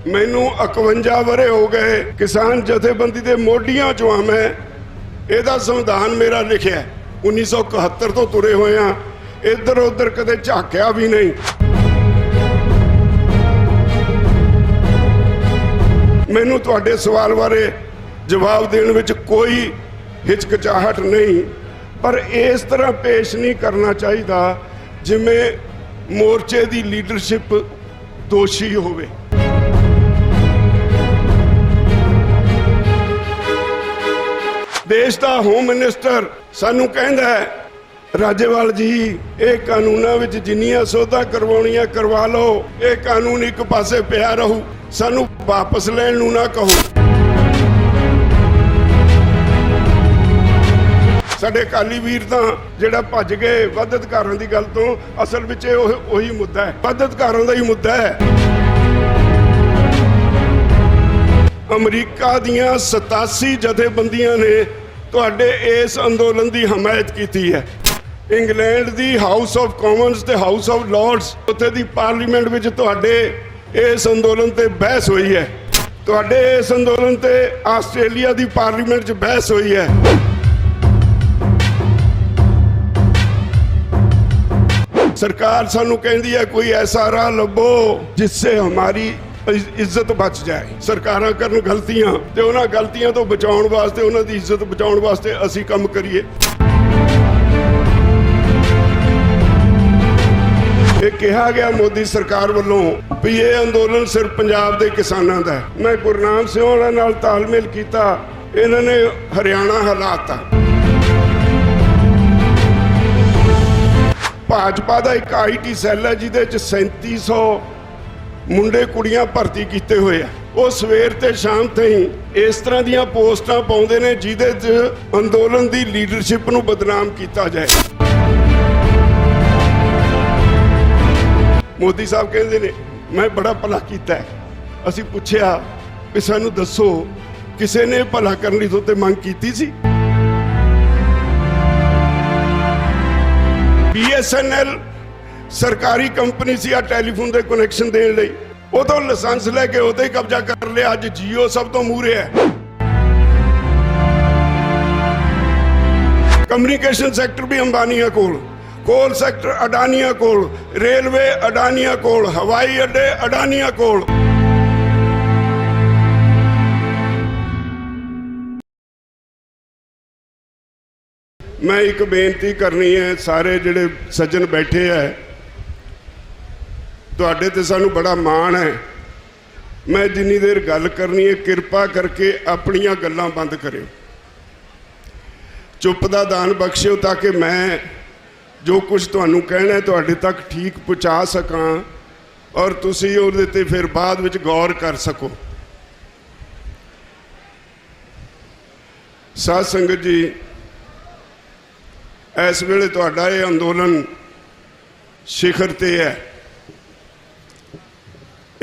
मैनू 51 वरे हो गए किसान जथेबंदी के मोढियां चो हाँ मैं ਇਹਦਾ संविधान मेरा लिखिया 1971 तो तुरे हुए हाँ इधर उधर कदे झाकिया भी नहीं। मैनू तुहाडे सवाल बारे जवाब देने विच कोई हिचकिचाहट नहीं, पर इस तरह पेश नहीं करना चाहिए जिमें मोर्चे की लीडरशिप दोषी होवे। देश का होम मिनिस्टर सानू कहंदा है राजेवाल जी ये कानूनां विच जिन्नियां सोधा करवाउणियां करवा लो, ये कानून एक पासे पिया रहू, सानू वापस लैण नूं ना कहो। साडे अकाली वीर तां जिहड़ा भज गए वध अधिकारां दी गल तों, असल विच ओही मुद्दा है, वध अधिकारां दा ही मुद्दा है। अमरीका दियां 87 जथेबंदियां ने तुहाडे इस अंदोलन की हमायत की है। इंग्लैंड की हाउस ऑफ कॉमन्स ते हाउस ऑफ लॉर्ड्स उत्थे दी पार्लीमेंट विच तुहाडे इस अंदोलन ते बहस हुई है। तुहाडे इस अंदोलन ते आस्ट्रेलिया की पार्लीमेंट च बहस हुई है। सरकार सानू कहती है कोई ऐसा राह लभो जिससे हमारी इज्जत बच जाए। सरकारां करन गलतियां ते उन्हां गलतियां तो बचाउण वास्ते, उन्हां दी इज्जत बचाउण वास्ते असीं काम करिए। ये कहा गया मोदी सरकार वालों भी ये अंदोलन सिर्फ पंजाब के किसानां दा है। मैं गुरनाम सिंह होरां नाल तालमेल कीता, इन्हां ने हरियाणा हिलाता। भाजपा का एक IT सैल है जिहदे च 3700 मुंडे कुड़ियां भर्ती किए हुए हैं। वो सवेर ते शाम ताईं इस तरह दियां पोस्टां पाउंदे ने जिहदे च अंदोलन की लीडरशिप नूं बदनाम किया जाए। मोदी साहब कहते ने मैं बड़ा भला किया है। असीं पुछया कि सानू दसो किसी ने भला करने लई तुहाडे मंग कीती सी? BSNL सरकारी कंपनी सी टैलीफोन के कनैक्शन देने लई, वो तो लाइसेंस लैके उते ही कब्जा कर लिया। अज जियो सब तो मूहरे है। कम्युनिकेशन सैक्टर भी अंबानिया कोल, कोल सैक्टर अडानिया कोल, रेलवे अडानिया कोल, हवाई अड्डे अडानिया कोल। मैं एक बेनती करनी है, सारे जिहड़े सज्जन बैठे है, तुहाडे ते सानू बड़ा माण है। मैं जिन्नी देर गल करनी है किरपा करके अपनियां गल्लां बंद करियो, चुप दा दान बख्शियो, ताकि मैं जो कुछ तुहानू कहना है तुहाडे तक ठीक पहुँचा सकां और तुसीं उहदे ते फिर बाद विच गौर कर सको। साध संगत जी, इस वेले तुहाडा ये अंदोलन शिखर ते है।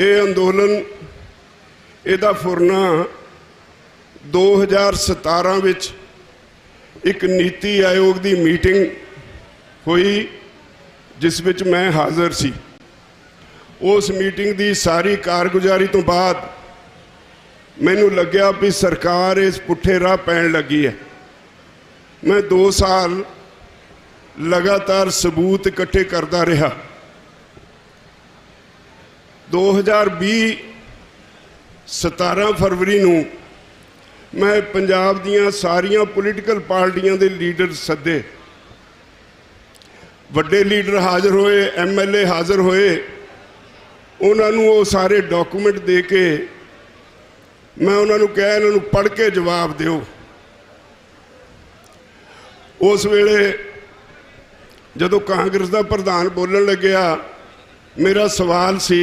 ये अंदोलन इहदा फुरना 2017 विच एक नीति आयोग की मीटिंग हुई जिस विच मैं हाज़र सी। उस मीटिंग की सारी कारगुजारी तो बाद मैनू लग्या भी सरकार इस पुठे राह पैण लगी है। मैं 2 साल लगातार सबूत इकट्ठे करता रहा। 2020 17 फरवरी नूं मैं पंजाब दियां सारियां पोलीटिकल पार्टियां दे लीडर सदे, वड्डे लीडर हाज़र होए, MLA हाज़र होए। उन्होंने वो सारे डॉकूमेंट दे के मैं उन्होंने कहा इन्हों पढ़ के जवाब दिओ। उस वेले जदों कांग्रेस का प्रधान बोलण लग्या, मेरा सवाल सी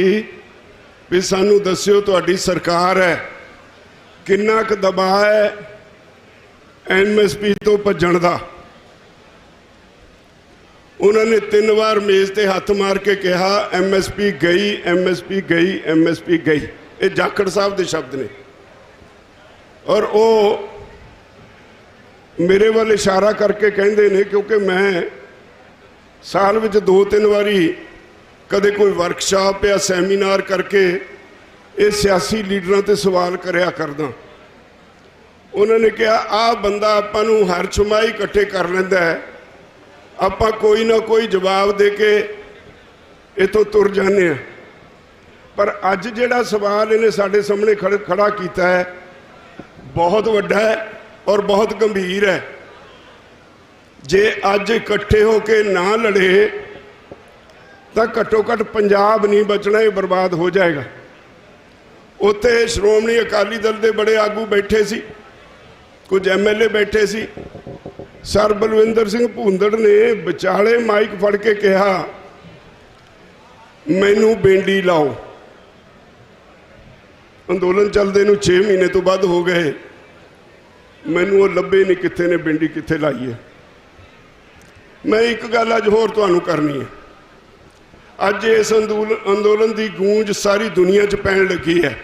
भी सानू दस्सिओ तुहाडी सरकार है किन्ना क दबाव है MSP तो भज्जण दा। उन्होंने 3 बार मेज़ ते हथ मार के कहा MSP गई, MSP गई, MSP गई। ये जाखड़ साहब के शब्द ने और वो मेरे वाल इशारा करके कहते ने, क्योंकि मैं साल में 2-3 बारी कदे कोई वर्कशॉप या सैमीनार करके ये सियासी लीडरां ते सवाल करया करदा। उन्होंने कहा आ बंदा आपां नूं हर छमाही इकट्ठे कर लैंदा है, आपां कोई ना कोई जवाब दे के इतों तुर जाने हैं। पर अज जिहड़ा सवाल इन्हें साडे सामने खड़ा कीता है बहुत वड्डा है और बहुत गंभीर है। जे अज इकट्ठे होके ना लड़े तो घट्टो घट्ट पंजाब नहीं बचना, ये बर्बाद हो जाएगा। उत्थे श्रोमणी अकाली दल के बड़े आगू बैठे सी, कुछ MLA बैठे सी। सर बलविंदर सिंह भूंदड़ ने विचाले माइक फड़ के कहा मैनू बेंडी लाओ। अंदोलन चलते नूं 6 महीने तो बाद हो गए, मैनू वो लभे नहीं कित्थे ने बेंडी कित्थे लाई है। मैं एक गल अज होर तुहानूं करनी है। अज इस अंदोलन की गूंज सारी दुनिया च पैण लगी है।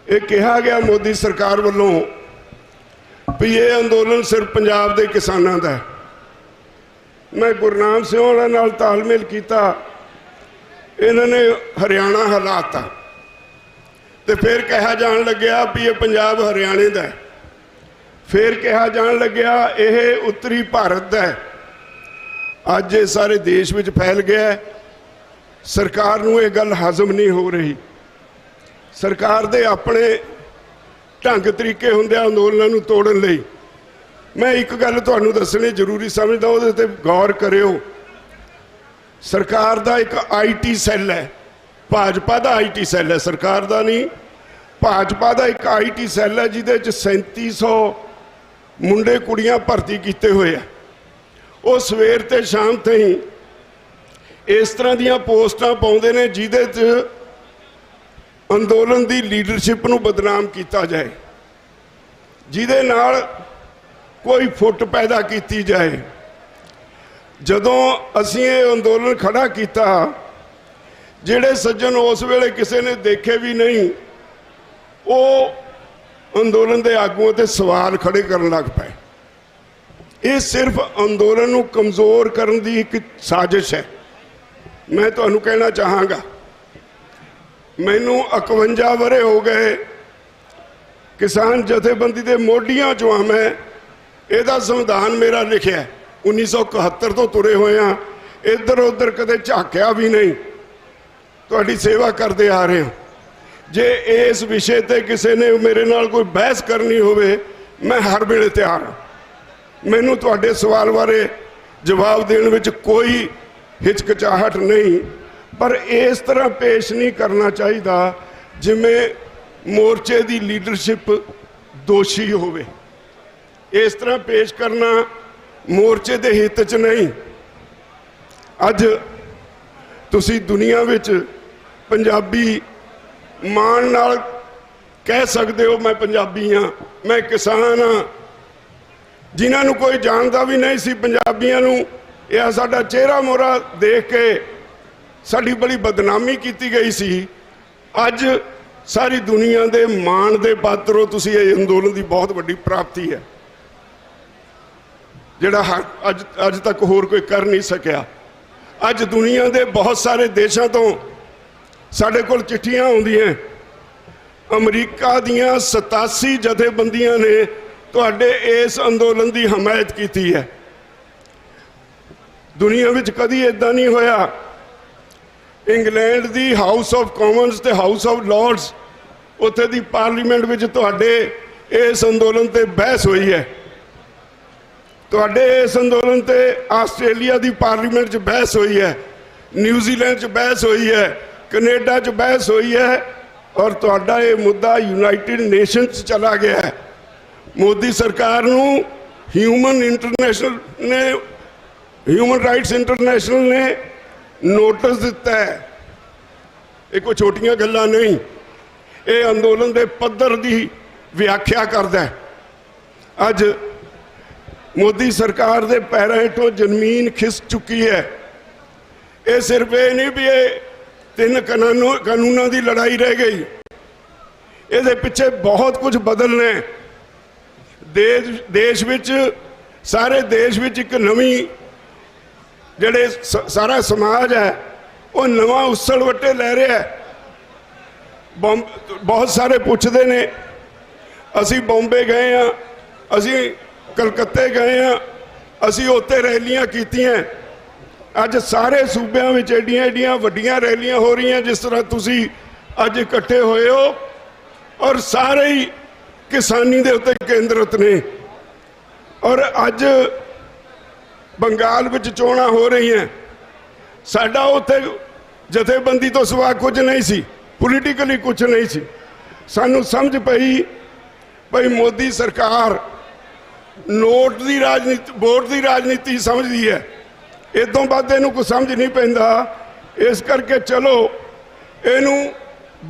ये कहा गया मोदी सरकार वालों भी ये अंदोलन सिर्फ पंजाब के किसानों का है। मैं गुरनाम सिंह होरां नाल तालमेल किया, इन्होंने हरियाणा हिलाता तो फिर कहा जान लग्या भी ये पंजाब हरियाणे का है, फिर कहा जान लग्या ये उत्तरी भारत का है। अज ये सारे देश में फैल गया है। सरकार नूं ये गल हजम नहीं हो रही। सरकार दे अपने ढंग तरीके हुंदे अंदोलनां नूं तोड़न लई। मैं एक गल तुहानूं दसणी जरूरी समझदा, उहदे ते गौर करियो। सरकार दा एक IT सैल है, भाजपा दा IT सैल है, सरकार दा नहीं। भाजपा दा एक IT सैल है जिहदे च 3700 मुंडे कुड़ियां भर्ती कीते हुए है। वो सवेर ते शाम ताईं इस तरह दीयां पोस्टां पाउंदे ने जिहदे च अंदोलन की लीडरशिप नूं बदनाम किया जाए, जिहदे नाल कोई फुट पैदा की जाए। जदों असीं ये अंदोलन खड़ा किया, जिहड़े सज्जन उस वेले किसी ने देखे भी नहीं, वो अंदोलन के आगुओं ते सवाल खड़े करन लग पे। ये सिर्फ अंदोलन नूं कमज़ोर करन दी एक साजिश है। मैं तुहानूं कहना चाहांगा, मैनू 51 वरे हो गए, किसान जथेबंदी के मोढियां चों आ मैं। इहदा संविधान मेरा लिखिया 1971 तो तुरे हुए हाँ, इधर उधर कदे झाकिया भी नहीं, तुहाडी सेवा करते आ रहे हैं। जे इस विषय ते किसी ने मेरे नाल कोई बहस करनी होवे, मैं हर वेले तैयार हाँ। मैनू तुहाडे सवाल बारे जवाब देने विच कोई हिचकिचाहट नहीं, पर इस तरह पेश नहीं करना चाहिए जिमें मोर्चे की लीडरशिप दोषी होवे। इस तरह पेश करना मोर्चे के हित च नहीं। अज तुसी दुनिया विच पंजाबी मान नाल कह सकते हो मैं पंजाबी हाँ, मैं किसान हाँ। जिन्होंने कोई जानता भी नहीं सी पंजाबियों नूं, यह साडा चेहरा मोहरा देख के साड़ी बड़ी बदनामी की गई सी। अज सारी दुनिया के मान के पात्र हो तुसी। ये अंदोलन की बहुत बड़ी प्राप्ति है जिहड़ा अज तक होर कोई कर नहीं सकिया। अज दुनिया के बहुत सारे देशों तो साडे कोल चिट्ठियां आउंदियां, अमरीका दियां 87 जथेबंदियां ने तुहाडे इस अंदोलन की हमायत की है। दुनिया में कदी इदा नहीं होया। इंग्लैंड की हाउस ऑफ कॉमन्स ते हाउस ऑफ लॉर्ड्स, उत्थे दी पार्लीमेंट में तुहाडे इस अंदोलन ते बहस हुई है। तुहाडे इस अंदोलन ते आस्ट्रेलिया की पार्लीमेंट च बहस हुई है, न्यूजीलैंड च बहस हुई है, कनेडा च बहस हुई है, और तुहाडा ये मुद्दा यूनाइटेड नेशंस चला गया है। मोदी सरकार नूं ह्यूमन राइट्स इंटरनेशनल ने नोटिस दिता है। ये कोई छोटियां गल्लां नहीं, ये अंदोलन के पद्धर की व्याख्या करता है। अज मोदी सरकार के पैरों हेठों जमीन खिस चुकी है। ये सिर्फ ये नहीं भी ये 3 कानूनों की लड़ाई रह गई, ये पिछे बहुत कुछ बदलना है। देश विच सारे देश विच एक नवी जिहड़े सारा समाज है वो नवा उसल वट्टे लै रहा है। बहुत सारे पुछते ने असी बॉम्बे गए हाँ, असी कलकत्ते गए हाँ, असी उत्थे रैलियां कीतियां। अज सारे सूबों में एडियां एडियां वड्डियां रैलियां हो रही हैं जिस तरह तुसी अज इकट्ठे होए हो, और सारे ही किसानी दे उत्ते केंद्रित ने। और अज बंगाल विच चोणां हो रही हैं, साडा उत्थे जथेबंदी तो सिवा कुछ नहीं सी, पोलीटिकली कुछ नहीं सी। सानू समझ पई भाई मोदी सरकार नोट की राजनीति, वोट की राजनीति समझदी है, इतों बाद इनू कुछ समझ नहीं पैंदा। इस करके चलो इनू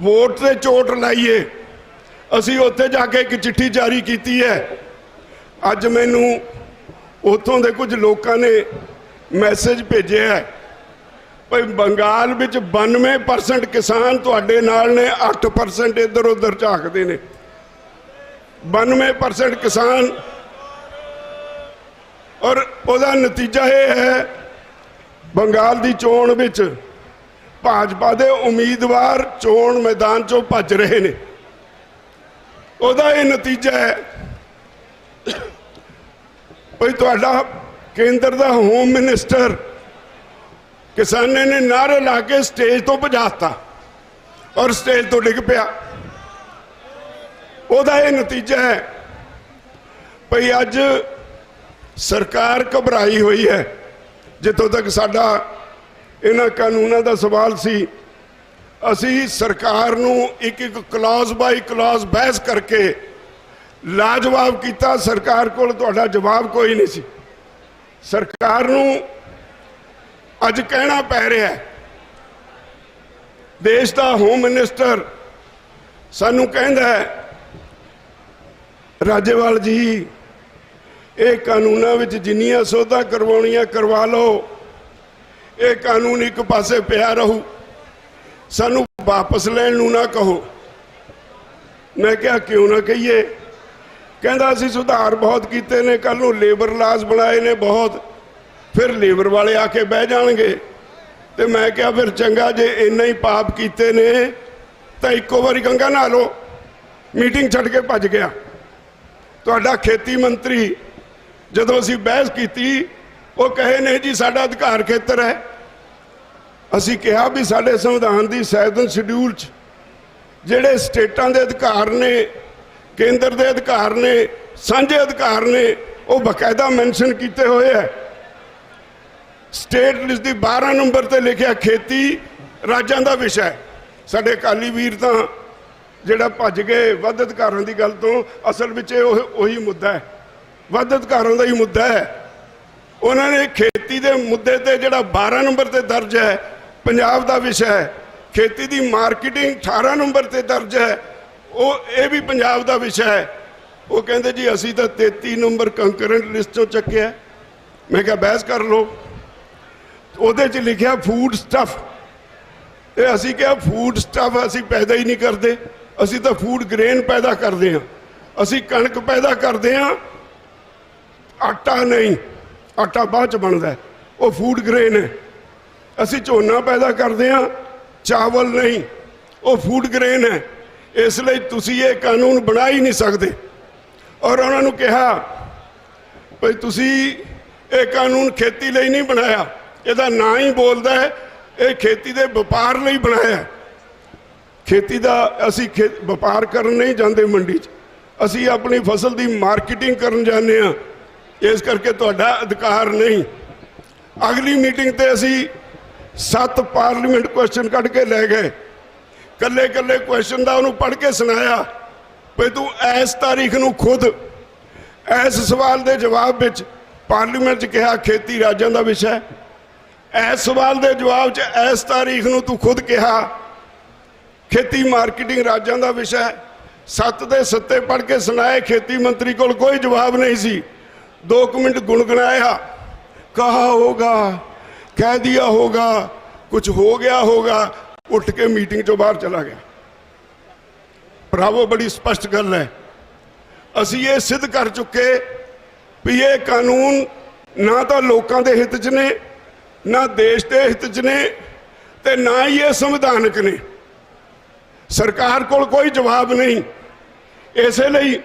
वोट से चोट लाइए। असी उत्थे जाके एक चिट्ठी जारी की है। अज मैनू उत्थों दे कुछ लोगों ने मैसेज भेजे है भाई बंगाल विच 92% किसान तुहाडे नाल ने, 8% इधर उधर झाकदे ने। 92% किसान, और उसका नतीजा ये है बंगाल की चोण विच भाजपा के उम्मीदवार चोण मैदान चों भज रहे ने। उसका ये नतीजा है भाई तुहाडा केंद्र का होम मिनिस्टर किसाने ने नारे ला के स्टेज तो भजाता और स्टेज तो डिग पिया। उसका ये नतीजा है भाई अज सरकार घबराई हुई है। जितों तक साडा इन्हां कानूनां दा सवाल सी, असी सरकार नूं एक एक क्लॉज बाई क्लॉज बहस करके लाजवाब किया। सरकार कोल तुहाडा जवाब कोई नहीं सी। सरकार नूं अज कहना पै रहा है, देश का होम मिनिस्टर सानू कहंदा है राजेवाल जी ये कानूनों में जिन्नियां सोधा करवाउणियां करवा लो, ये कानून एक पासे पिया रहू, सानू वापस लैण नूं ना कहो। मैं क्या क्यों ना कहिए, कहंदा असीं सुधार बहुत कीते ने, कल नूं लेबर लाज बनाए ने बहुत, फिर लेबर वाले आके बह जाणगे। ते मैं क्या फिर चंगा जे इन्ना ही पाप कीते ने तो इक्को बारी गंगा नहा लो। मीटिंग छड्ड के भज गया। तुहाडा खेती मंत्री जदों असीं बहस कीती वो कहे नहीं जी साडा अधिकार खेतर है। असीं कहा भी साडे संविधान की 7वें शेड्यूल च जिहड़े स्टेटां दे अधिकार ने, केंद्र दे अधिकार ने, सांझे अधिकार ने, वो बकायदा मैंशन किए हुए है। स्टेट लिस्ट की 12 नंबर पर लिखा खेती राज्यों का विषय। साडे अकाली वीर तो जिहड़ा भज गए वध अधिकारों की गल तो, असल में उही मुद्दा है, वध अधिकारों का ही मुद्दा है। उन्होंने खेती के मुद्दे ते जिहड़ा 12 नंबर पर दर्ज है पंजाब का विषय है, खेती की मार्केटिंग 18 नंबर पर दर्ज है, वो ये भी पंजाब का विषय है। वो कहते जी असी तो 33 नंबर कंकरेंट लिस्ट चों चुक्या। मैं क्या बहस कर लो। ਉਹਦੇ ਚ लिखा फूड स्टफ, ये असी क्या फूड स्टफ असी पैदा ही नहीं करते, असी तो फूड ग्रेन पैदा करते हैं, असी कणक पैदा करते हैं, आटा नहीं, आटा बाद च बनता है, वो फूड ग्रेन है। असी झोना पैदा करते हैं, चावल नहीं, वो फूड ग्रेन है। इसलिए तुसी ये कानून बना ही नहीं सकते। और उन्होंने कहा भाई तुसी ये कानून खेती लिए नहीं बनाया, ਇਹਦਾ ਨਾਂ ही बोलता है ये खेती के व्यापार ਲਈ बनाया। खेती का असी व्यापार करन नहीं जाते मंडी च, असी अपनी फसल की मार्केटिंग करन जाने आ। इस करके तुहाडा अधिकार नहीं। अगली मीटिंग ते असी 7 पार्लीमेंट क्वेश्चन कढ़ के लै गए, कल्ले कल्ले क्वेश्चन का उन्होंने पढ़ के सुनाया भाई तू इस तारीख नूं खुद इस सवाल के जवाब विच पार्लीमेंट च कहा खेती राज्यों का विषय, इस सवाल के जवाब च इस तारीख नूं तू खुद कहा खेती मार्केटिंग राज्यों का विषय। 7 दे 7 पढ़ के सुनाए, खेती मंत्री को कोई जवाब नहीं सी। 2 मिनट गुनगुनाया, कहा होगा, कह दिया होगा, कुछ हो गया होगा, उठ के मीटिंग चो बाहर चला गया। भरावो बड़ी स्पष्ट गल है, असी ये सिद्ध कर चुके भी ये कानून ना तो लोगों के हित च ने, ना देश के हित च ने, ते ना ही ये संविधानक ने। सरकार कोल कोई जवाब नहीं। इसलिए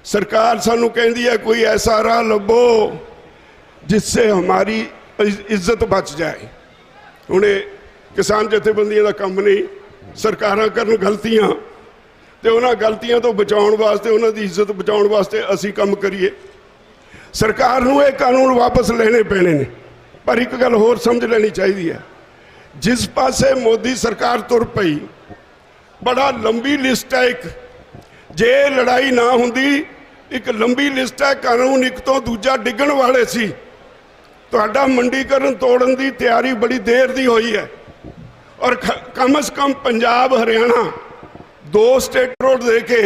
सरकार सानू कहती है कोई ऐसा राह लभो जिससे हमारी इज्जत बच जाए। हुण किसान जथेबंदियों का काम नहीं, सरकारां करन गलतियां ते उन्हां गलतियां तो बचाउण वास्ते, उन्हां दी इज्जत बचाउण वास्ते असीं काम करिए। सरकार नूं ये कानून वापस लेने पैणे ने। पर एक गल होर समझ लेनी चाहिए है, जिस पासे मोदी सरकार तुर पई बड़ा लंबी लिस्ट है। एक जे लड़ाई ना हुंदी एक लंबी लिस्ट है, कानून एक तो दूजा डिगण वाले सी। तुहाडा मंडीकरण तोड़न की तैयारी बड़ी देर दी हुई है और कम से कम पंजाब हरियाणा 2 स्टेट रोड दे के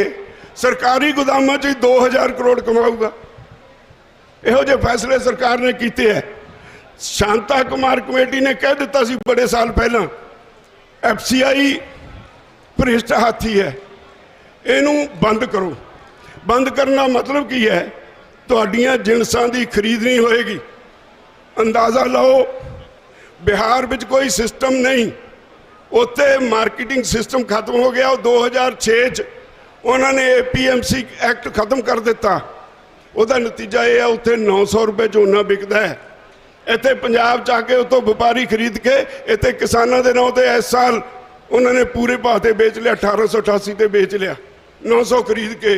सरकारी गोदामों च 2000 करोड़ कमाऊगा। इहो जे फैसले सरकार ने किए है। शांता कुमार कमेटी ने कह दिता सी बड़े साल पहला FCI भ्रिष्ट हाथी है, इनू बंद करो। बंद करना मतलब की है, तुहाडियां जिनसां दी खरीद नहीं होएगी। अंदाज़ा लाओ बिहार में कोई सिस्टम नहीं, उत्ते मार्केटिंग सिस्टम खत्म हो गया। 2006 उन्होंने APMC एक्ट खत्म कर दिता। उसका नतीजा यह है उत्थे 900 रुपए झोना बिकता है। इतने पंजाब च आके उतो व्यापारी खरीद के इतने किसानों के नाम से इस साल उन्होंने पूरे भाव से बेच लिया, 1888 से बेच लिया 900 खरीद के।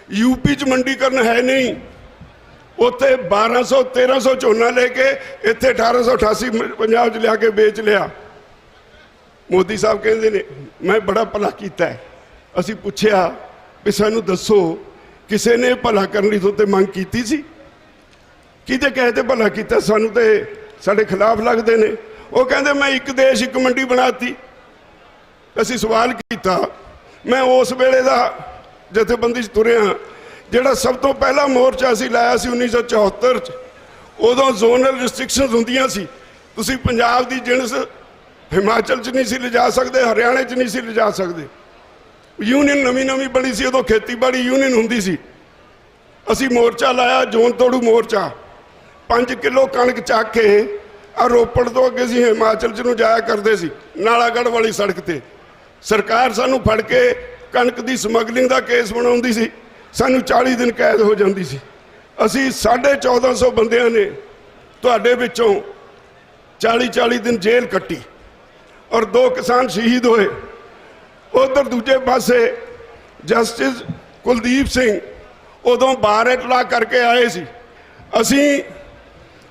यूपी च मंडीकरण है नहीं, उत्थे 1200-1300 झोना लेके इतने 1888 पंजाब च लिया के बेच लिया। मोदी साहब कहते ने मैं बड़ा भला किया है। असी पूछया भी सानू दसो किसी ने भला करने तो मंग की सी, किते कहते भला किया, सानू तो साढ़े खिलाफ लगते ने। वो कहते मैं एक देश एक मंडी बनाती। असी सवाल किया, मैं उस वेले का जथेबंदी तुरे हाँ, जोड़ा सब तो पहला मोर्चा असी लाया सी 1974 उदों जोनल रिस्ट्रिक्शनस होंदियां सी। तुसी पंजाब की जिनस हिमाचल च नहीं सी लिजा सकते, हरियाणे च नहीं सी लिजा सकते। यूनियन नवी नवी बनी सी, उदों खेतीबाड़ी यूनियन होंदी सी। असी मोर्चा लाया, जोन तोड़ू मोर्चा, 5 किलो कणक चक के रोपड़ तो अगे असीं हिमाचल च नूं जाया करते सी, नालागढ़ वाली सड़क ते। सरकार सानू फड़ के कणक की समगलिंग का केस बनाउंदी सी, सानू 40 दिन कैद हो जाती सी। असी 1450 बंदियां ने तुहाडे विचों 40-40 दिन जेल कट्टी और 2 किसान शहीद होए। उधर दूजे पासे जस्टिस कुलदीप सिंह उदों बार इतला करके आए सी। असी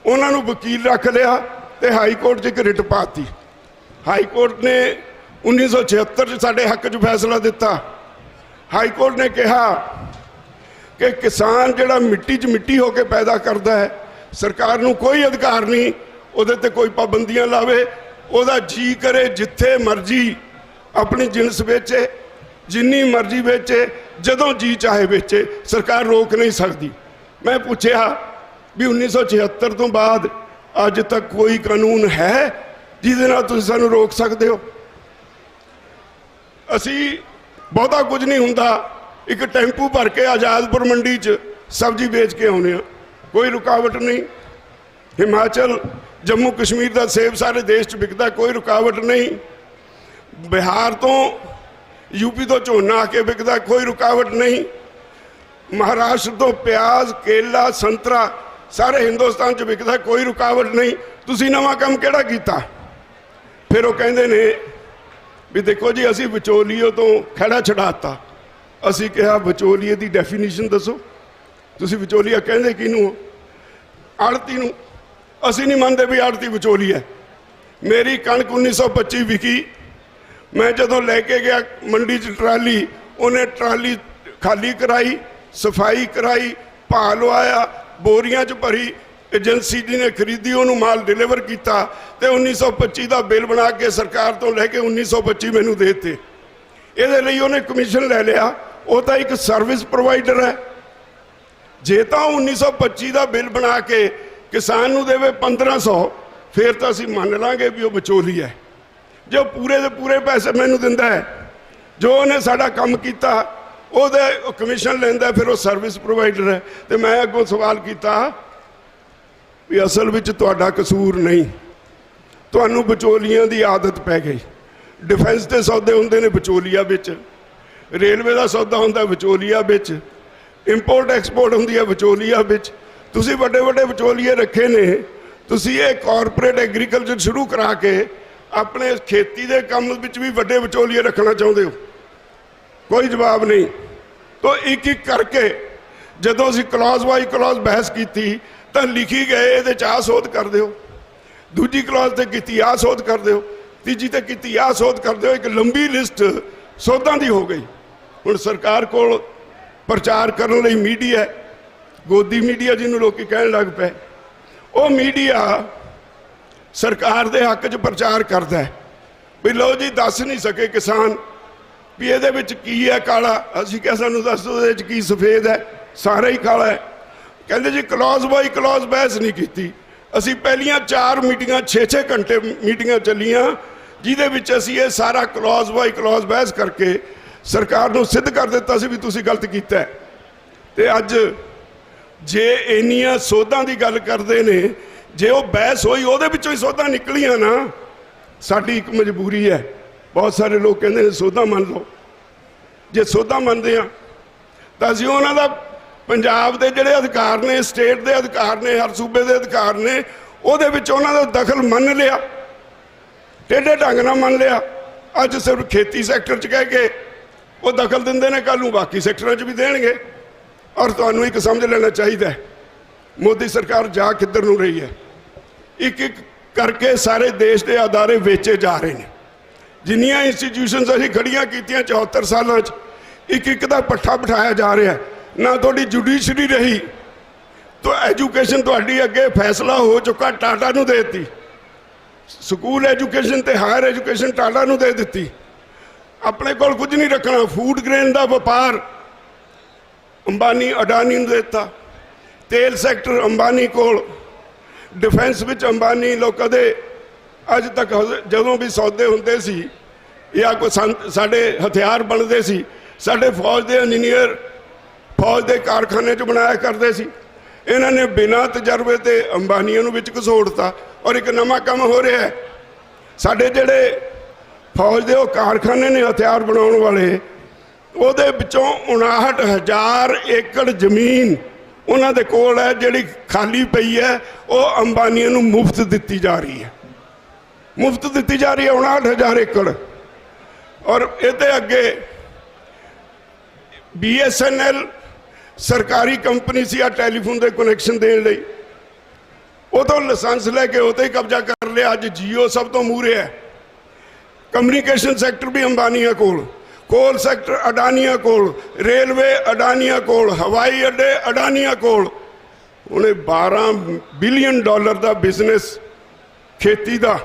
उन्होंने वकील रख लिया तो हाई कोर्ट च एक रिट पाती। हाई कोर्ट ने 1976 साढ़े हक च फैसला दिता। हाई कोर्ट ने कहा कि किसान जिहड़ा मिट्टी च मिट्टी होकर पैदा करता है, सरकार नूं कोई अधिकार नहीं उहदे ते कोई पाबंदियां लावे। उहदा जी करे जिथे मर्जी अपनी जिनस बेचे, जिन्नी मर्जी बेचे, जदों जी चाहे बेचे, सरकार रोक नहीं सकती। मैं पूछया भी 1976 तो बाद अज तक कोई कानून है जिहदे नाल तुसीं सानूं रोक सकते हो? असी बहुता कुछ नहीं हुंदा, एक टैंपू भर के आजादपुर मंडी च सब्जी बेच के आउणे आ, कोई रुकावट नहीं। हिमाचल जम्मू कश्मीर का सेब सारे देश च बिकदा, कोई रुकावट नहीं। बिहार तो यूपी तो झोना आके बिकदा, कोई रुकावट नहीं। महाराष्ट्र तो प्याज केला संतरा सारे हिंदुस्तान च बिकदा, कोई रुकावट नहीं। तुसीं नवां काम किहड़ा कीता? फिर वो कहंदे ने भी देखो जी असी विचोलीए तो खड़ा छड़ाता। असी कहा विचोलीए की डेफिनेशन दसो, तुसीं विचोलीआ कहंदे किहनूं हो? आड़ती नूं। असी नहीं मानते भी आड़ती विचोली है। मेरी कणक 1925 विकी, मैं जदों लैके गया मंडी च ट्राली, उन्हें ट्राली खाली कराई, सफाई कराई, भाव लवाया, बोरियां च भरी, एजेंसी जी ने खरीदी, उन्होंने माल डिलीवर किया तो 1925 का बिल बना के सरकार तो लैके 1925 मैनू देते। ये लिए उन्हें कमीशन ले लिया। वो तो एक सर्विस प्रोवाइडर है। जे तो 1925 का बिल बना के किसान नूं देवे 1500, फिर तो असीं मान लांगे भी वो विचोली है। जो पूरे के पूरे पैसे मैनू दिंदा है, जो उन्हें साडा काम किया वो कमीशन लेंदा, फिर वो सर्विस प्रोवाइडर है। तो मैं अगों सवाल किया भी असल में तुहाडा कसूर नहीं, तुहानू विचोलियां की आदत पै गई। डिफेंस के सौदे होंदे ने विचोलिया विच, रेलवे का सौदा होंदा विचोलिया विच, इंपोर्ट एक्सपोर्ट होंदी है विचोलिया विच। तुसी वड्डे वड्डे विचोलिए रखे ने, तुसी ये कॉरपोरेट एग्रीकल्चर शुरू करा के अपने खेती के काम विच भी वड्डे विचोलिए रखना चाहते हो? कोई जवाब नहीं। तो एक एक करके जदों असीं क्लॉज बाई क्लॉज बहस की तो लिखी गए ये आ सोध कर दो, दूजी क्लॉज से की आ सोध कर दो, तीजी ते की आ सोध कर दो। एक लंबी लिस्ट सोधां दी हो गई। हुण सरकार कोल प्रचार करने लई मीडिया, गोदी मीडिया जिन्होंने लोग कहन लग पे, वो मीडिया सरकार के हक च प्रचार करता है भी लो जी दस नहीं सके किसान भी ये की है काला। असीं क्या सानू दस दो ये की सफेद है, सारा ही काला है। कहते जी क्लॉज बाई क्लॉज बहस नहीं की। असी पहलियां 4 मीटिंगां 6-6 घंटे मीटिंगां चलियां जिहदे विच असीं ये सारा क्लॉज बाई क्लॉज बहस करके सरकार नूं सिद्ध कर दिता सी भी तुसीं गलत कीता है। ते अज जे इन्नियां सोधां दी गल करदे ने, जे वो बहस होई उहदे विचों ही सोधां निकलियां ना, साडी एक मजबूरी है। बहुत सारे लोग कहते हैं सोधा मान लो। जे सोधा मानते हैं तो असीं उन्हां दा पंजाब के जिहड़े अधिकार ने, स्टेट के अधिकार ने, हर सूबे के अधिकार ने, उहदे विच उन्हां दा दखल मन लिया, टेढ़े ढंग नाल मन लिया। अज सिर्फ खेती सैक्टर च कह के वो दखल दिंदे ने, कल नूं बाकी सैक्टरां च भी देणगे। और तुहानूं एक समझ लेना चाहिए मोदी सरकार जा किधर नूं रही है। एक एक करके सारे देश के अदारे वेचे जा रहे हैं। जिन्नियां इंस्टीट्यूशनस असीं खड़ियां कीतियां 74 सालों एक एक का पट्ठा बिठाया जा रहा है। ना थोड़ी जुडिशरी रही तो एजुकेशन तुहाडी अगे फैसला हो चुका, टाटा नूं दे दी। स्कूल एजुकेशन ते हायर एजुकेशन टाटा नूं दे दी। अपने कोल कुछ नहीं रखना। फूड ग्रेन का व्यापार अंबानी अडानी नूं देता। तेल सैक्टर अंबानी कोल, डिफेंस विच अंबानी। लोग कदे अज तक जदों भी सौदे होंदे सी या कोई साडे हथियार बनते सी, साडे फौज के इंजीनियर फौज के कारखाने च बनाया करते सी। इन्होंने बिना तजर्बे ते अंबानियों नूं विच घसोड़ता। और एक नवा काम हो रहा है, साडे जिहड़े फौज के कारखाने ने हथियार बनाने वाले, उहदे विचों 59,000 एकड़ जमीन उन्हां दे कोल है जिहड़ी खाली पई है, वो अंबानियों नूं मुफ्त दित्ती जा रही है। मुफ्त दित्ती जा रही है 59,000 एकड़। और इहदे अगे BSNL सरकारी कंपनी सी आ टैलीफोन के कनैक्शन देने लई, वो तो लाइसेंस लैके उते ही कब्जा कर लिया। अज जियो सब तो मूहरे है। कम्युनिकेशन सैक्टर भी अंबानिया कोल, कोल सैक्टर अडानिया कोल, रेलवे अडानिया कोल, हवाई अड्डे अडानिया कोल। उन्हें $12 बिलियन का बिजनेस खेती का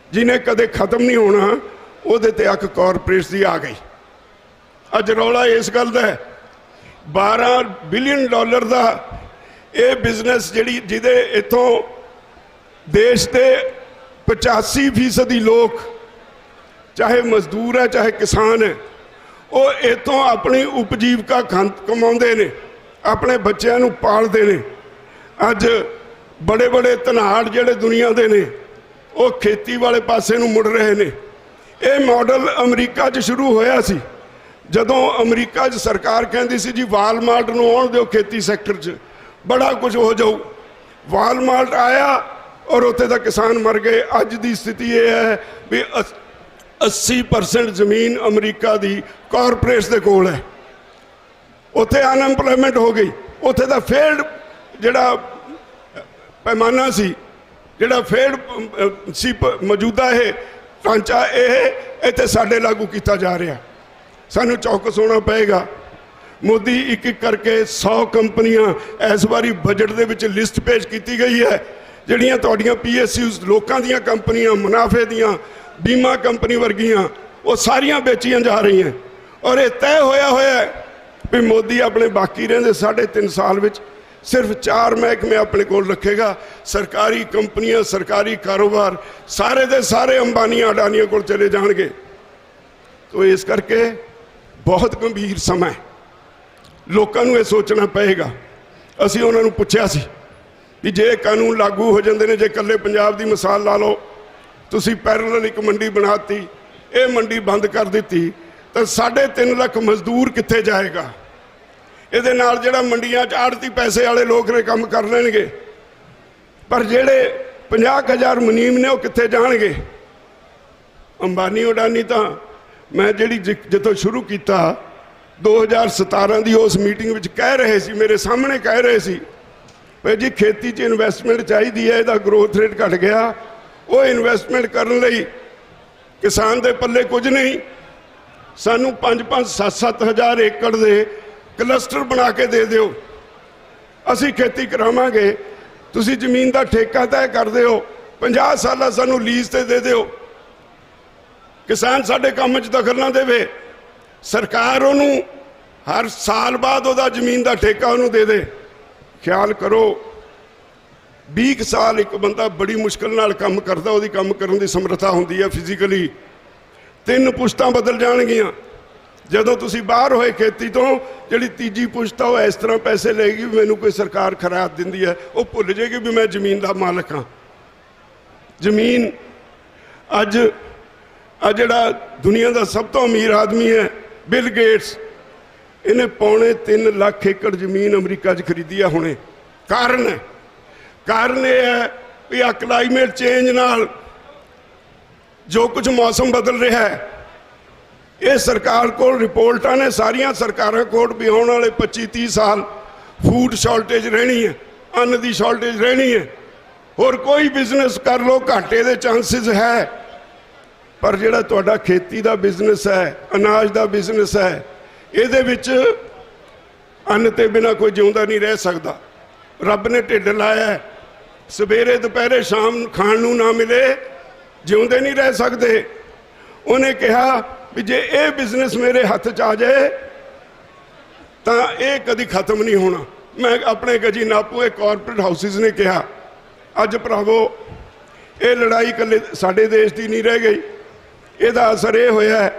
जिन्हें कदे खत्म नहीं होना, उहदे ते अक कॉरपोरेट्स की आ गई। अज रौला इस गल दा है, $12 बिलियन का ये बिजनेस जिहड़ी जिहदे इत्थों देश के 85% लोग, चाहे मजदूर है चाहे किसान है, वो इत्थों अपनी उपजीविका कमाउंदे ने, अपने बच्चों नूं पालदे ने। अज बड़े बड़े धनाड़ जिहड़े दुनिया दे ने, वो खेती वाले पासे नूं मुड़ रहे ने। ये मॉडल अमरीका च शुरू होया सी। जदों अमरीका च सरकार कहती सी जी वालमार्ट नूं आउण दिओ खेती सैक्टर च, बड़ा कुछ हो जाऊ। वालमार्ट आया और उत्थे दा किसान मर गए। अज दी स्थिति ये है भी 80% जमीन अमरीका दी कॉरपोरेट्स दे कोल है। उत्थे अनएम्पलॉयमेंट हो गई। उत्थे दा फेल्ड जिहड़ा पैमाना सी, जिहड़ा फेल्ड सी मौजूदा है ढांचा, ये इत्थे साडे लागू किया जा रहा। सानू चौकस होना पएगा। मोदी एक एक करके 100 कंपनियां इस बारी बजट दे विच लिस्ट पेश की गई है, जिहड़ियां तुहाडीआं PSUs लोकां दीआं कंपनियां, मुनाफे दीआं, बीमा कंपनी वर्गियां, वो सारियां बेचियां जा रही हैं। और ये तय होया है भी मोदी अपने बाकी रहिंदे 3.5 साल विच सिर्फ 4 महकमे अपने कोल रखेगा। सरकारी कंपनियां, सरकारी कारोबार सारे दे सारे अंबानिया अडानिया कोल चले जाणगे। तो इस करके बहुत गंभीर समय लोगों को यह सोचना पएगा। असी उन्होंने पूछा सी कि जे कानून लागू हो जाते हैं, जे कल्ले पंजाब की मिसाल ला लो ਤੁਸੀਂ ਪੈਰਲਲ एक मंडी बनाती, ये मंडी बंद कर दी, तो 3.5 लाख मजदूर कित्थे जाएगा? ये नाल जिहड़ा मंडियां च आड़ती पैसे वाले लोग ने काम कर लेंगे, पर जिहड़े 50,000 मुनीम ने वो कित्थे जाणगे? अंबानी अडानी तो मैं जिहड़ी जिथों शुरू किया 2017 की उस मीटिंग में कह रहे सी, मेरे सामने कह रहे सी भाई जी खेती च इन्वेस्टमेंट चाहिए है, इसका ग्रोथ रेट घट गया, वो इन्वेस्टमेंट करने लई किसान दे पल्ले कुछ नहीं, सानू 5-5, 7-7 हज़ार एकड़ दे क्लस्टर बना के दे दिओ, असी खेती करावांगे, तुसी जमीन का ठेका तय कर दिओ, 50 साल सानू लीज ते दे दिओ, किसान साडे काम च दखल ना देवे, सरकार उन्होंने हर साल बाद उहदा जमीन का ठेका उन्होंने दे दे। ख्याल करो 20 साल एक बंदा बड़ी मुश्किल नाल काम करता, उसकी काम करने की समर्था होंदी है फिजिकली, 3 पुश्तां बदल जाणगियां। जदों तुसीं बाहर होए खेती तो जिहड़ी तीजी पुश्त आ इस तरह पैसे लेगी भी मैनूं कोई सरकार खराद दिंदी है, वो भुल जाएगी भी मैं जमीन का मालक हाँ। जमीन अज जिहड़ा दुनिया का सब तो अमीर आदमी है बिल गेट्स, इन्हें 2.25 लाख एकड़ जमीन अमरीका च खरीदी है हुणे। कारण यह है भी आ क्लाइमेट चेंज नाल जो कुछ मौसम बदल रहा है, ये सरकार को रिपोर्टां ने सारिया सरकारां कोल भी आने वाले 25-30 साल फूड शॉर्टेज रहनी है, अन्न की शॉर्टेज रहनी है। होर कोई बिजनेस कर लो घाटे के चांसिस है, पर जिहड़ा तुहाडा खेती का बिजनेस है, अनाज का बिजनेस है, ये विच अन्न ते बिना कोई जिउंदा नहीं रह सकता। रब ने ढिड लाया है, सवेरे दोपहरे शाम खाण नूं ना मिले जिउंदे नहीं रह सकते। उन्हें कहा भी जे ये बिजनेस मेरे हथ च आ जाए तो ये कभी खत्म नहीं होना। मैं अपने गजी नापू कॉरपोरेट हाउसिस ने कहा अज भरावो ये लड़ाई कल्ले साडे देश की नहीं रह गई, इसका असर यह होया है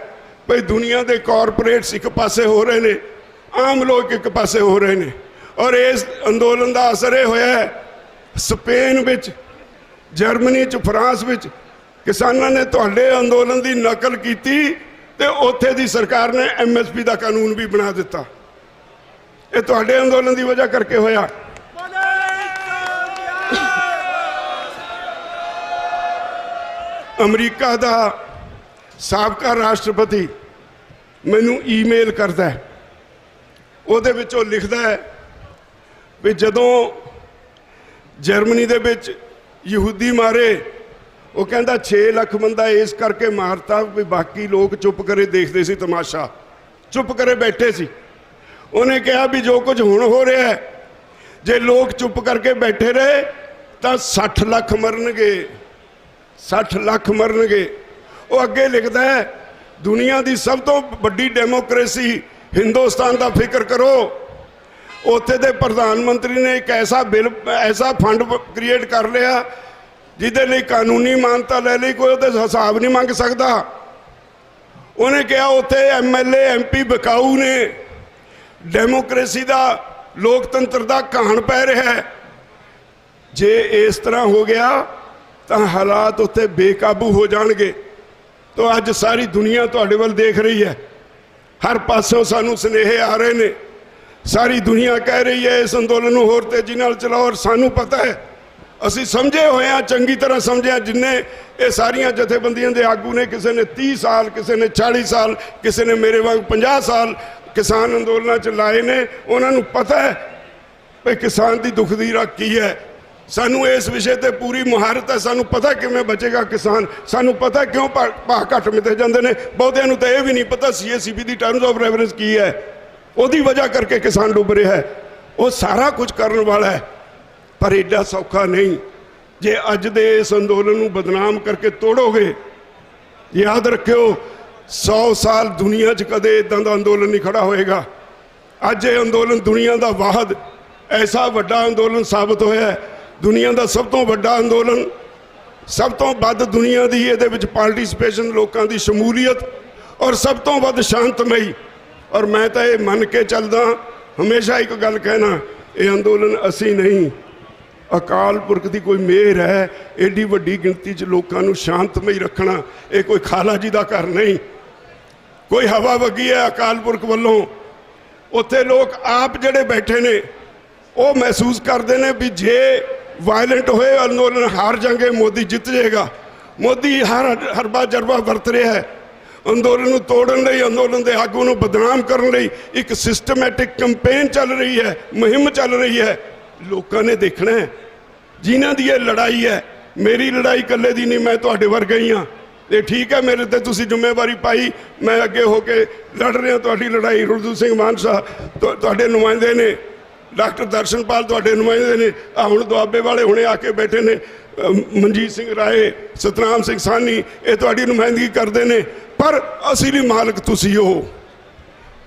भाई दुनिया के कॉरपोरेट्स एक पासे हो रहे हैं, आम लोग एक पासे हो रहे हैं, और इस अंदोलन का असर यह होया है स्पेन विच, जर्मनी च, फ्रांस विच किसानों ने तुहाडे अंदोलन की नकल की ते उत्थे दी सरकार ने MSP का कानून भी बना दिता। ये तुहाडे अंदोलन की वजह करके होया। अमरीका का साबका राष्ट्रपति मैनू ईमेल करता है, उहदे विच वो लिखदा है भी जदों जर्मनी दे विच यहूदी मारे, वो कहता 6 लाख बंदा इस करके मारता भी बाकी लोग चुप करे देखते सी तमाशा, चुप करे बैठे सी। उन्हें कहा भी जो कुछ हुण हो रहा है जे लोग चुप करके बैठे रहे तो 60 लाख मरनगे, 60 लाख मरनगे। वो अगे लिखता है दुनिया की सब तो बड़ी डेमोक्रेसी हिंदुस्तान का फिक्र करो, उत्थे दे प्रधानमंत्री ने एक ऐसा बिल ऐसा फंड क्रिएट कर लिया जिहदे लई कानूनी मानता ले ली कोई उहदा हिसाब नहीं मंग सकता। उन्हें कहा उत्थे MLA MP बिकाऊ ने, डेमोक्रेसी का लोकतंत्र का घाण पै रहा है। जे इस तरह हो गया तो हालात उत्थे बेकाबू हो जाएंगे। तो अज सारी दुनिया तुहाडे वल देख रही है, हर पासों सानू सुनेहे आ रहे ने, सारी दुनिया कह रही है इस अंदोलन नूं होर तेजी नाल चलाओ। और सानू पता है असी समझे हुए हैं, चंगी तरह समझे जिन्ने ये सारिया जथेबंदियों के आगू ने, किसी ने 30 साल, किसी ने 40 साल, किसी ने मेरे वांग 50 साल किसान अंदोलन च लाए ने। उन्होंने पता है भाई किसान की दुख दी राह की है। सानू इस विषय पर पूरी मुहारत है, सानू पता किवें बचेगा किसान, सानू पता क्यों भाव घट मिते जाते हैं। बहुतिਆਂ ਨੂੰ तो यह भी नहीं पता CACP की टर्म्स ऑफ रेफरेंस की है, उसकी वजह करके किसान डुब रहा है। वो सारा कुछ करने वाला है, पर एडा सौखा नहीं। जे अज दे इस अंदोलन नूं बदनाम करके तोड़ोगे, याद रखियो 100 साल दुनिया च कदे इदां दा अंदोलन नहीं खड़ा होएगा। अज ये अंदोलन दुनिया का वाहद ऐसा वड्डा अंदोलन साबित होया है, दुनिया का सब तो वड्डा अंदोलन, सब तो वध दुनिया की ये पार्टिसिपेशन, लोगों की शमूलीयत और सब तो वध शांतमई। और मैं तो ये मन के चलदा, हमेशा एक गल कहना, ये अंदोलन असी नहीं, अकाल पुरख की कोई मेहर है। एडी वड्डी गिनती च लोगों को शांतमई रखना ये कोई खाला जी का घर नहीं, कोई हवा वगी है अकाल पुरख वालों। उत्थे लोग आप जड़े बैठे ने वो महसूस करते हैं भी जे वायलेंट होए अंदोलन हार जाएंगे, मोदी जित जाएगा। मोदी हर बार जरबा वरत रहा है अंदोलन को तोड़न लई, अंदोलन के आगू को बदनाम करने लई एक सिस्टमैटिक कंपेन चल रही है, मुहिम चल रही है। लोगों ने देखना है जिन्हों की ये लड़ाई है। मेरी लड़ाई कल्ले दी नहीं, मैं तुहाडे वर्गा ही हाँ। ये ठीक है मेरे ते तुसी जिम्मेवारी पाई, मैं अगे होके लड़ रहा तुहाडी लड़ाई। रुलदू सिंह मानसा तुहाडे नुमाइंदे ने, डॉक्टर दर्शनपाल तुहाडे नुमाइंदे ने, हुण दुआबे वाले हुणे आके बैठे ने, मनजीत सिंह राय, सतनाम सिंह सानी, ये तुहाडी नुमाइंदगी करते हैं। पर असली मालक तुसी हो।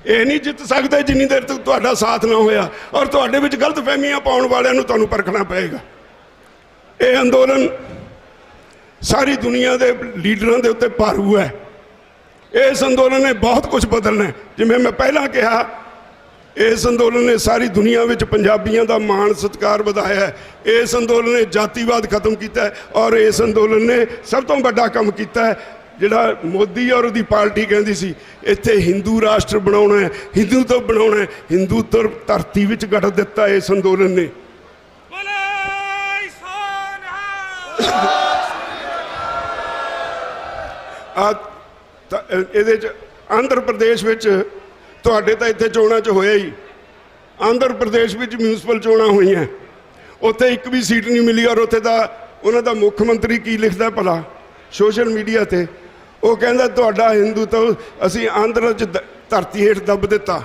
ये नहीं जित सकते जिन्नी देर तक तुहाडा साथ ना होया और तुहाडे विच गलत फहमियां पाउण वालियां नूं तुहानूं परखना पएगा। ये अंदोलन सारी दुनिया के लीडरां दे उत्ते भारू है। इस अंदोलन ने बहुत कुछ बदलना है। जिवें मैं पहला कहा, इस अंदोलन ने सारी दुनिया में पंजाबियों का मान सत्कार वधाया है। इस अंदोलन ने जातिवाद खत्म किया है और इस अंदोलन ने सब तो बड़ा काम किया है जिहड़ा मोदी और उहदी पार्टी कहती सी इत्थे हिंदू राष्ट्र बनाउणा है, हिंदुत्व बनाउणा है। हिंदुत्व धरती विच गढ़ दिता इस अंदोलन ने। आंध्र प्रदेश विच तुहाडे तां इत्थे चोणां च होया ही, आंध्र प्रदेश विच म्यूनसिपल चोणां होईयां, उत्थे एक भी सीट नहीं मिली और उत्थे दा उन्हां दा मुख मंत्री की लिखदा भला सोशल मीडिया ते, वो कहंदा तुहाडा हिंदुत्व असीं आंध्र च धरती हेठ दब दिता।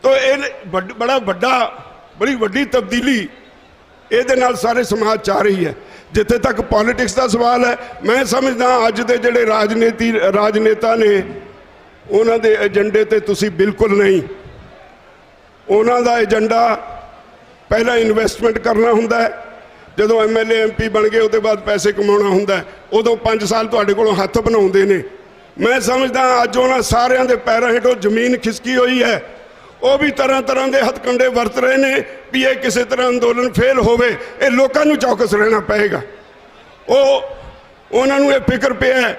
तो ये बड़ा वड्डा बड़ी वड्डी तब्दीली ये नाल सारे समाज चाह रही है। जिथे तक पॉलिटिक्स का सवाल है, मैं समझदा अज दे जिहड़े राजनेता ने उन्हां दे एजेंडे ते तुसी बिल्कुल नहीं। उन्हां दा एजेंडा पहला इन्वेस्टमेंट करना हुंदा है, जदों MLA MP बन गए उसके बाद पैसे कमाना हुंदा है, उदों 5 साल तुहाडे कोलों हत्थ बनाउंदे ने। मैं समझदा अज उन्हां सारियां दे पैरां हेठों जमीन खिसकी हुई है। वो भी तरह तरह के हथकंडे वरत रहे हैं भी ये किसी तरह अंदोलन फेल होवे, ये लोगों को चौकस रहना पएगा। उन्होंने ये फिक्र पे है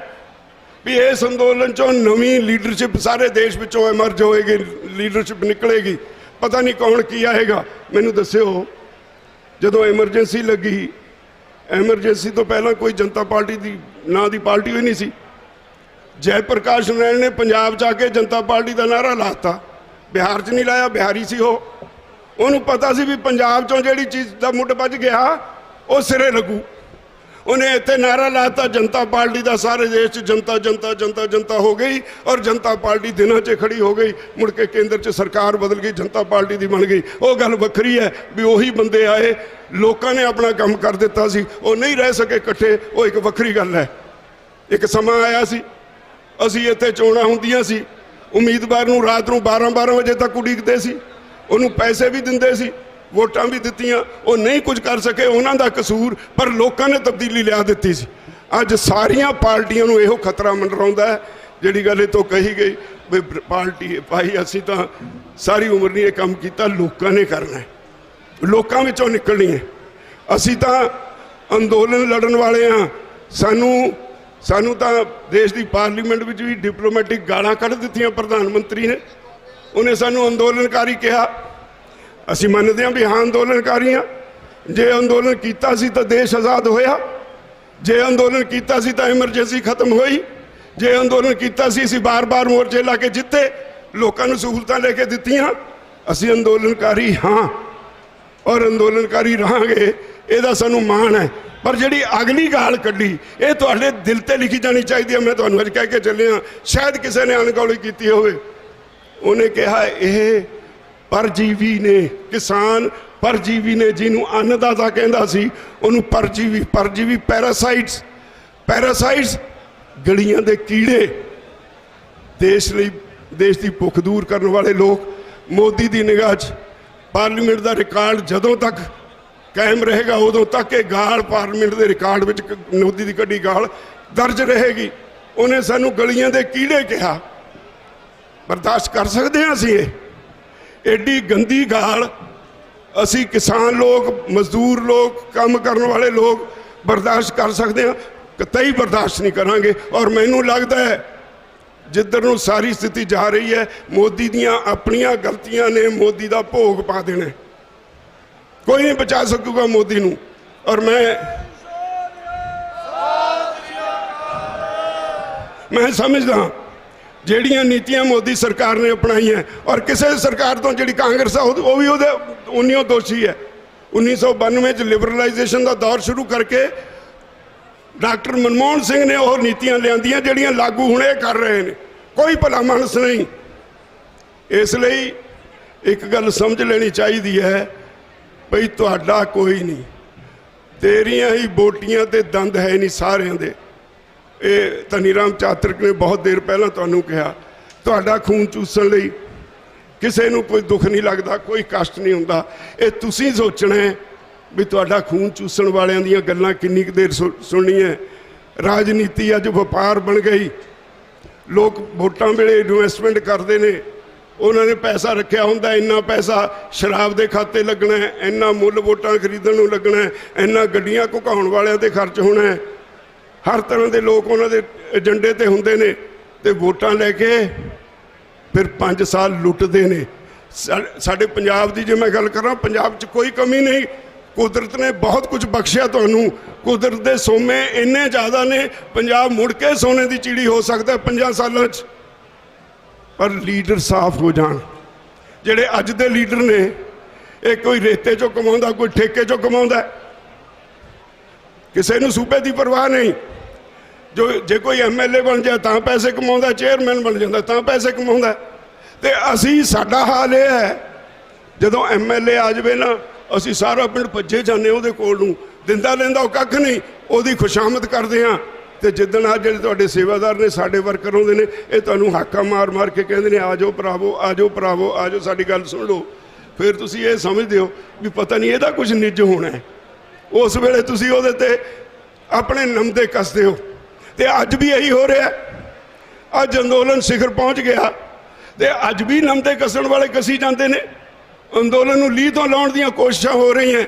भी इस अंदोलन चो नवी लीडरशिप सारे देश विचों एमर्ज होएगी, लीडरशिप निकलेगी। पता नहीं कौन की आएगा, मैनू दस्यो। जदों एमरजेंसी लगी, एमरजेंसी तो पहला कोई जनता पार्टी की ना की पार्टी ही नहीं सी। जयप्रकाश नारायण ने पंजाब च आके जनता पार्टी का नारा लाता, बिहार च नहीं लाया, बिहारी सी हो। उन्होंने पता सी भी पंजाब चों जिहड़ी चीज़ का मुੱਢ बज गया वो सिरे लगू। उन्हें इत्थे नारा लाता जनता पार्टी का, सारे देश च जनता जनता जनता जनता हो गई और जनता पार्टी दिनों च खड़ी हो गई। मुड़ के केंद्र च सरकार बदल गई, जनता पार्टी की बन गई। वो गल वक्री है भी उही बंदे आए, लोगों ने अपना काम कर दिता सी, वो नहीं रह सके इकट्ठे, वो एक वक्री गल है। एक समा आया सी, असीं इत्थे चोणां हुंदियां सी, उम्मीदवार नूं रात नूं 12-12 वजे तक उड़ीकते सी, उन्होंने पैसे भी दिंदे सी, वोटां भी दित्तियां, वो नहीं कुछ कर सके, उन्हां दा कसूर, पर लोगों ने तब्दीली लिया दी सी। अज सारियां पार्टियां नूं इहो खतरा मंडराउंदा है जिहड़ी गल इत्थों कही गई भी पार्टी भाई असीं तां सारी उम्र नहीं ये काम कीता, लोगों ने करना है, लोगों विचों निकलनी है। असीं तां अंदोलन लड़न वाले हाँ। सानू तो देश की पार्लीमेंट में भी डिप्लोमैटिक गालां कढ़ दित्तियां प्रधानमंत्री ने, उन्हें सानू अंदोलनकारी कहा। असीं मनदे हां भी हाँ अंदोलनकारी हाँ। जे अंदोलन कीता सी तो देश आज़ाद होया, जे अंदोलन कीता सी तो एमरजेंसी खत्म हुई, जे अंदोलन कीता सी असीं बार-बार मोर्चे ला के जिते, लोगों को सहूलतां लेके दित्तियां। असीं अंदोलनकारी हाँ और अंदोलनकारी रहांगे, इहदा सानू माण है। पर जिहड़ी अगली गाल कड्डी ये तुहाडे दिल ते लिखी जानी चाहिए। मैं तुहानूं अज कह के चलिया, शायद किसी ने अणगौली की होवे। उन्हें कहा यह परजीवी ने, किसान परजीवी ने, जिन्हों अन्नदाता कहता सी उन्होंने परजीवी, परजीवी पैरासाइट्स, पैरासाइट्स गलियां दे कीड़े, देश की भुख दूर करने वाले लोग। मोदी की निगाह च पार्लीमेंट का रिकॉर्ड जदों तक कायम रहेगा उदों तक ये गाल पार्लीमेंट के रिकॉर्ड में मोदी की कड़ी गाल दर्ज रहेगी। उन्हें सानू गलियां दे कीड़े कहा, बर्दाश्त कर सकते हैं असीं? एडी गंदी गाल असी किसान लोग, मजदूर लोग, काम करने वाले लोग बर्दाश्त कर सकते हैं, कतई बर्दाश्त नहीं करांगे। और मैनू लगता है जिधर नूं सारी स्थिति जा रही है, मोदी दियां अपनियां गलतियां ने मोदी दा भोग पा देना। कोई नहीं बचा सकूगा मोदी नूं। और मैं समझदा ਜਿਹੜੀਆਂ ਨੀਤੀਆਂ मोदी सरकार ने अपनाई हैं, और किसी सरकार तो जी कांग्रेस है वो भी उन्नीओ दोषी है। 1992 च लिबरलाइजेशन का दौर शुरू करके डॉक्टर मनमोहन सिंह ने वो नीतियां लियांदियां ਜਿਹੜੀਆਂ लागू हुणे कर रहे हैं। कोई भला मानस नहीं। इसलिए एक गल समझ लेनी चाहिए है भई तुहाडा कोई नहीं, तेरियां ही बोटियां ते दंद है नहीं सारियां दे। ये धनीराम चातरक ने बहुत देर पहला तुहानू कहा, तुहाडा खून चूसण लई किसी नूं कोई दुख नहीं लगता, कोई कष्ट नहीं हुंदा। ये तुसीं सोचना है भी तुहाडा खून चूसण वालियां दीयां गल्लां किन्नी कुछ देर सुननी है। राजनीति अज व्यापार बन गई। लोग वोटां वेले इन्वेस्टमेंट करते हैं, उन्होंने पैसा रखा हुंदा, इन्ना पैसा शराब के खाते लगना है, इन्ना मुल वोटां खरीदण नूं लगना है, इन्ना गड्डियां घुकाउण वालियां ते खर्च होना है। हर तरह के लोग उन्होंने एजेंडे ते हुंदे ने ते वोटां लैके फिर 5 साल लुटते हैं। साडे पंजाब की जे मैं गल करा, पंजाब च कोई कमी नहीं। कुदरत ने बहुत कुछ बख्शिया तुहानू। कुदरत के सोमे इन्ने ज़्यादा ने, पंजाब मुड़ के सोने की चिड़ी हो सकता है 5 सालों च। पर लीडर साफ हो जान। जेड़े अज दे लीडर ने, एक कोई रेते चों कमाउंदा, कोई ठेके चों कमाउंदा, किसी नूं सूबे की परवाह नहीं। जो जे कोई MLA बन जाए तां पैसे कमाउंदा, चेयरमैन बन जाता तां पैसे कमाउंदा। ते असी साडा हाल यह है, जदों MLA आ जाए ना, असी सारा पिंड भज्जे जाने उहदे कोल नूं, दिंदा लैंदा वो कख नहीं, उहदी खुशामद करदे हां। ते जिद्दण आ जिहड़े तुहाडे सेवादार ने, साडे वर्कर आउंदे ने, ये तुहानूं हाका मार मार के कहंदे ने आ जाओ भरावो, आ जाओ भरावो, आ जाओ साडी गल सुन लो। फिर तुसीं ये समझदे हो भी पता नहीं इहदा कुछ निज होना है। उस वेले तुसीं उहदे ते अपने नमदे कसदे हो। ते अज भी यही हो रहा है। अज अंदोलन शिखर पहुँच गया ते अज भी नमदे कसण वाले कसी जाते हैं। अंदोलन नूं लीह तो लाउण दीयां कोशिशां हो रही हैं।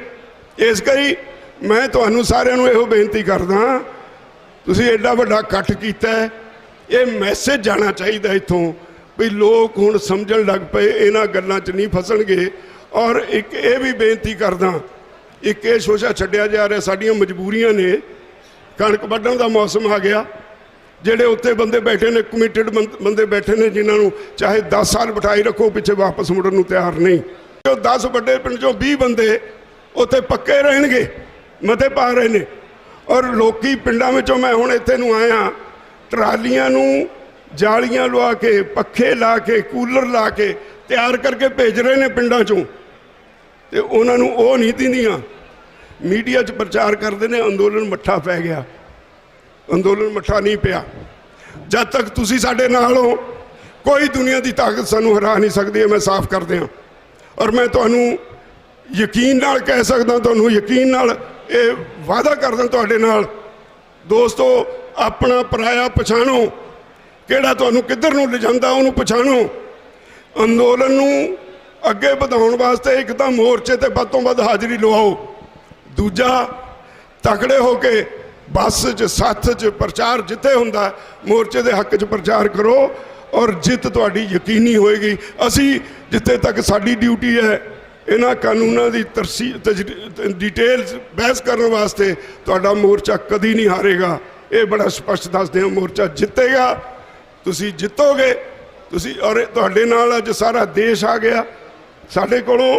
इस करी मैं तुहानूं सारिआं नूं इहो बेनती करदा, तुसीं एडा वड्डा इकट्ठ कीता है, ये मैसेज जाना चाहिए इत्थों भी लोग हुण समझण लग पए, इन्हां गल्लां 'च नहीं फसणगे। और एक ये भी बेनती करदा, एक ये शोशा छड्डिया जा रहा, साडियां मजबूरियां ने। कणक वड्ढण का मौसम आ गया, ਜਿਹੜੇ ਉੱਤੇ ਬੰਦੇ बैठे ने, कमिटेड बंदे बैठे ने, जिन्होंने चाहे 10 साल बिठाई रखो पिछे वापस मुड़न को तैयार नहीं। जो 10 ਵੱਡੇ ਪਿੰਡ चों 20 बंदे उत्ते पक्के रहणगे, मते पा रहे ने। और लोकी पिंडां विचों, मैं हुण इत्थे नूं आया, ट्रालियां नूं जालियां लवा के, पक्खे ला के, कूलर ला के तैयार करके भेज रहे ने पिंडां चों, ते उन्हां नूं ओह नहीं दिंदियां। मीडिया च प्रचार करते हैं अंदोलन मट्ठा पै गया। अंदोलन मट्ठा नहीं पिया। जब तक तुसी साडे नाल हो, कोई दुनिया की ताकत सानू हरा नहीं सकती है। मैं साफ कर दियां। और मैं तुहानू यकीन नाल कह सकदा, तुहानू यकीन नाल ये वादा करदा तुहाडे नाल, दोस्तों अपना पराया पछाणो, किहड़ा तुहानू किधर नूं लिजांदा उहनूं पछाणो। अंदोलन नूं अगे वधाउण वास्ते एक तां मोर्चे ते वध तों वध हाज़री लवाओ, दूजा तकड़े होके बस च सत्थ च प्रचार जिते हुंदा मोर्चे के हक च प्रचार करो, और जित तुहाडी यकीनी होएगी। असी जिथे तक साडी ड्यूटी है, इन्हां कानूनां दी डिटेल्स बहस करने वास्ते तुहाडा मोर्चा कदी नहीं हारेगा। ये बड़ा स्पष्ट दसदे हां, मोर्चा जितेगा, तुसी जितोगे, तुसी। और तुहाडे नाल अज सारा देश आ गया। साडे कोलों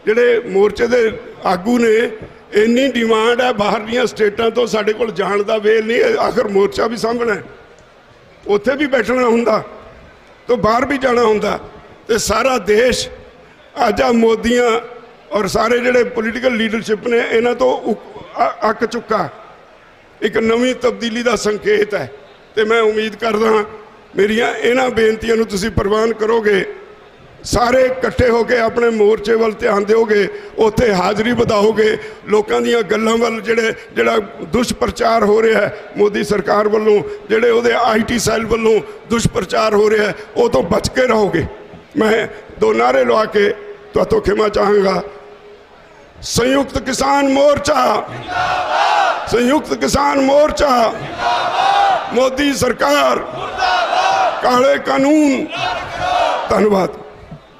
जिहड़े मोर्चे दे आगू ने, इन्नी डिमांड है बाहर दीयां स्टेटां तो, साडे कोल जाण दा वेल नहीं। आखिर मोर्चा भी सामभना है, उत्थे भी बैठना हुंदा, तो बाहर भी जाना हुंदा। ते सारा देश अज आ मोदियां और सारे जिहड़े पोलीटिकल लीडरशिप ने, इन्हां तो अक चुका। एक नवीं तब्दीली का संकेत है। तो मैं उम्मीद करदा मेरियां इन्हां बेनतियां नूं तुसीं प्रवान करोगे, सारे इकट्ठे होके अपने मोर्चे वाल ध्यान दोगे, उत्थे हाज़री वधाओगे, लोगों दीयां गल्लां वाल जिहड़ा दुष्प्रचार हो रहा है मोदी सरकार वालों, जिहड़े उहदे IT सैल वालों दुष्प्रचार हो रहा है, वो तो बच के रहोगे। मैं 2 नारे लवा के तुहातों खिमा चाहांगा। संयुक्त किसान मोर्चा, संयुक्त किसान मोर्चा, मोदी सरकार, काले कानून। धन्यवाद।